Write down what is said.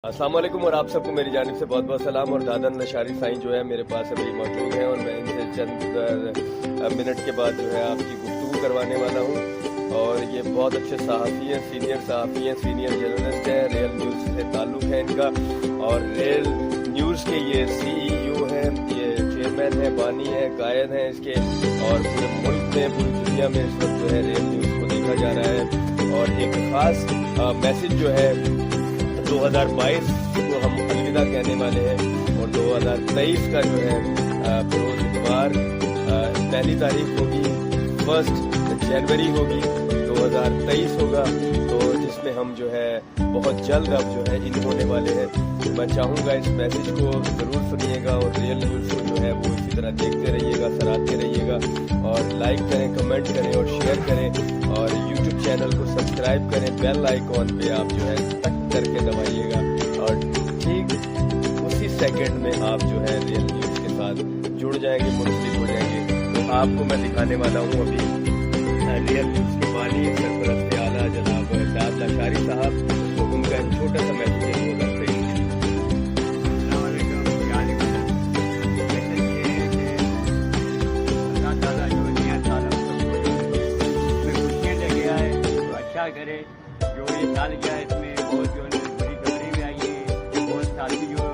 अस्सलाम वालेकुम और आप सबको मेरी जानिब से बहुत बहुत सलाम। और दादन लशारी साईं जो है मेरे पास अभी मौजूद हैं और मैं इनसे चंद मिनट के बाद जो है आपकी गुफ्तगू करवाने वाला हूँ। और ये बहुत अच्छे सहाफ़ी हैं, सीनियर सहाफ़ी हैं, सीनियर जर्नलिस्ट हैं, रियल न्यूज़ से ताल्लुक़ है इनका। और रियल न्यूज़ के ये CEO हैं, ये चेयरमैन हैं, बानी हैं, कायद हैं इसके। और पूरे मुल्क में, पूरी दुनिया में इस वक्त जो है रियल न्यूज़ को देखा जा रहा है। और एक ख़ास मैसेज जो है 2022 को हम अलविदा कहने वाले हैं और 2023 का जो है बरोज़ इतवार 1 तारीख होगी, 1 जनवरी होगी, 2023 होगा। तो जिसमें हम जो है बहुत जल्द अब जो है इन होने वाले हैं। तो मैं चाहूँगा इस मैसेज को ज़रूर सुनिएगा और रियल न्यूज़ को जो है वो इसी तरह देखते रहिएगा, सराहते रहिएगा। और लाइक करें, कमेंट करें और शेयर करें। और यूट्यूब चैनल को सब्सक्राइब करें, बेल आइकॉन पे आप जो है टक करके दबाइएगा। और ठीक उसी सेकंड में आप जो है रियल न्यूज़ के साथ जुड़ जाएंगे, मुंसलिक हो जाएंगे। तो आपको मैं दिखाने वाला हूँ अभी रियल न्यूज़ के बानी सरपरस्त आला जनाब दाद लशारी साहब। तो उनका एक छोटा सा मैसेज है 2023 करे। जो ये साल गया है इसमें बहुत जो बुरी खबरें भी आई है, बहुत साथी जो